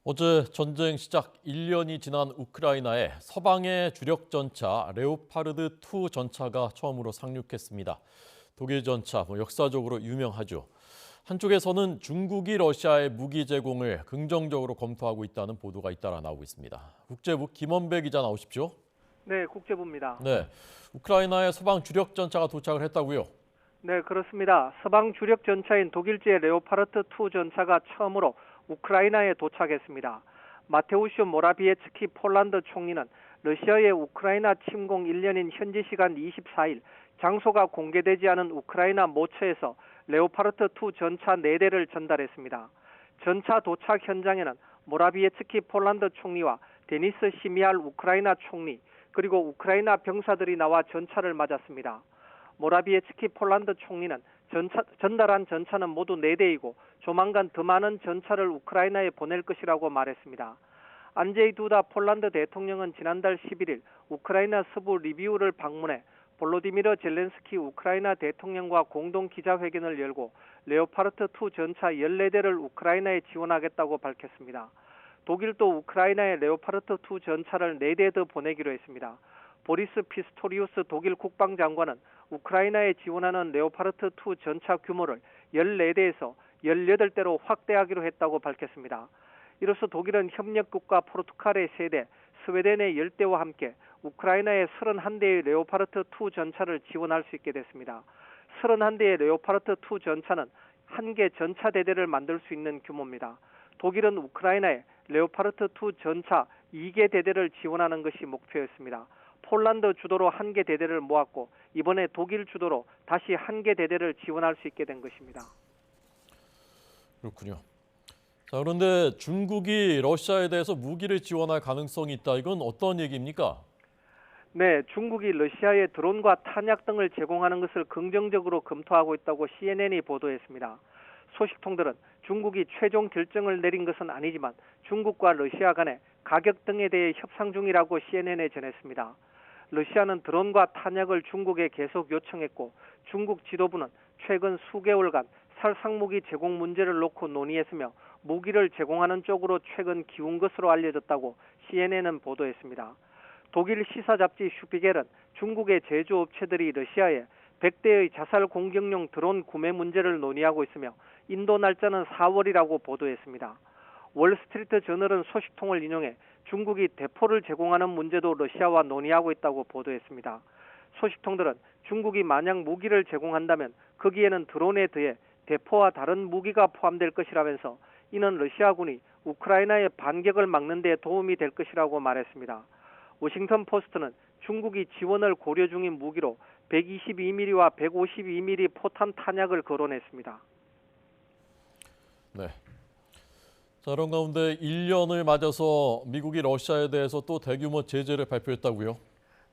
어제 전쟁 시작 1년이 지난 우크라이나에 서방의 주력 전차 레오파르드 2 전차가 처음으로 상륙했습니다. 독일 전차 역사적으로 유명하죠. 한쪽에서는 중국이 러시아의 무기 제공을 긍정적으로 검토하고 있다는 보도가 잇따라 나오고 있습니다. 국제부 김원배 기자 나오십시오. 네, 국제부입니다. 네, 우크라이나에 서방 주력 전차가 도착을 했다고요? 네, 그렇습니다. 서방 주력 전차인 독일제 레오파르트 2 전차가 처음으로 우크라이나에 도착했습니다. 마테우슈 모라비에츠키 폴란드 총리는 러시아의 우크라이나 침공 1년인 현지 시간 24일 장소가 공개되지 않은 우크라이나 모처에서 레오파르트 2 전차 4대를 전달했습니다. 전차 도착 현장에는 모라비에츠키 폴란드 총리와 데니스 시미알 우크라이나 총리 그리고 우크라이나 병사들이 나와 전차를 맞았습니다. 모라비에츠키 폴란드 총리는 전달한 전차는 모두 4대이고 조만간 더 많은 전차를 우크라이나에 보낼 것이라고 말했습니다. 안제이 두다 폴란드 대통령은 지난달 11일 우크라이나 서부 리비우를 방문해 볼로디미르 젤렌스키 우크라이나 대통령과 공동 기자회견을 열고 레오파르트 2 전차 14대를 우크라이나에 지원하겠다고 밝혔습니다. 독일도 우크라이나에 레오파르트 2 전차를 4대 더 보내기로 했습니다. 보리스 피스토리우스 독일 국방장관은 우크라이나에 지원하는 레오파르트 2 전차 규모를 14대에서 18대로 확대하기로 했다고 밝혔습니다. 이로써 독일은 협력국가 포르투갈의 3대, 스웨덴의 10대와 함께 우크라이나의 31대의 레오파르트 2 전차를 지원할 수 있게 됐습니다. 31대의 레오파르트 2 전차는 한 개 전차 대대를 만들 수 있는 규모입니다. 독일은 우크라이나에 레오파르트 2 전차 2개 대대를 지원하는 것이 목표였습니다. 폴란드 주도로 한 개 대대를 모았고 이번에 독일 주도로 다시 한 개 대대를 지원할 수 있게 된 것입니다. 그렇군요. 자, 그런데 중국이 러시아에 대해서 무기를 지원할 가능성이 있다. 이건 어떤 얘기입니까? 네, 중국이 러시아에 드론과 탄약 등을 제공하는 것을 긍정적으로 검토하고 있다고 CNN이 보도했습니다. 소식통들은 중국이 최종 결정을 내린 것은 아니지만 중국과 러시아 간의 가격 등에 대해 협상 중이라고 CNN에 전했습니다. 러시아는 드론과 탄약을 중국에 계속 요청했고 중국 지도부는 최근 수개월간 살상무기 제공 문제를 놓고 논의했으며 무기를 제공하는 쪽으로 최근 기운 것으로 알려졌다고 CNN은 보도했습니다. 독일 시사 잡지 슈피겔은 중국의 제조업체들이 러시아에 100대의 자살 공격용 드론 구매 문제를 논의하고 있으며 인도 날짜는 4월이라고 보도했습니다. 월스트리트 저널은 소식통을 인용해 중국이 대포를 제공하는 문제도 러시아와 논의하고 있다고 보도했습니다. 소식통들은 중국이 만약 무기를 제공한다면 거기에는 드론에 더해 대포와 다른 무기가 포함될 것이라면서 이는 러시아군이 우크라이나의 반격을 막는 데 도움이 될 것이라고 말했습니다. 워싱턴 포스트는 중국이 지원을 고려 중인 무기로 122mm와 152mm 포탄 탄약을 거론했습니다. 네. 자, 그런 가운데 1년을 맞아서 미국이 러시아에 대해서 또 대규모 제재를 발표했다고요?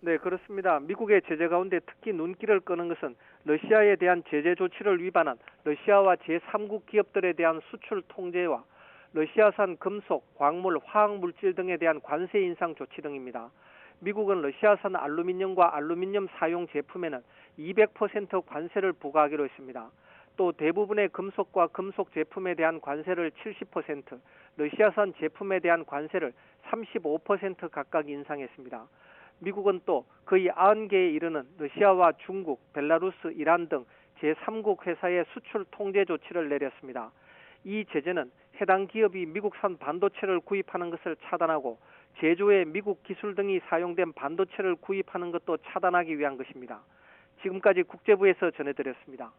네, 그렇습니다. 미국의 제재 가운데 특히 눈길을 끄는 것은 러시아에 대한 제재 조치를 위반한 러시아와 제3국 기업들에 대한 수출 통제와 러시아산 금속, 광물, 화학물질 등에 대한 관세 인상 조치 등입니다. 미국은 러시아산 알루미늄과 알루미늄 사용 제품에는 200% 관세를 부과하기로 했습니다. 또 대부분의 금속과 금속 제품에 대한 관세를 70%, 러시아산 제품에 대한 관세를 35% 각각 인상했습니다. 미국은 또 거의 90개에 이르는 러시아와 중국, 벨라루스, 이란 등 제3국 회사의 수출 통제 조치를 내렸습니다. 이 제재는 해당 기업이 미국산 반도체를 구입하는 것을 차단하고 제조에 미국 기술 등이 사용된 반도체를 구입하는 것도 차단하기 위한 것입니다. 지금까지 국제부에서 전해드렸습니다.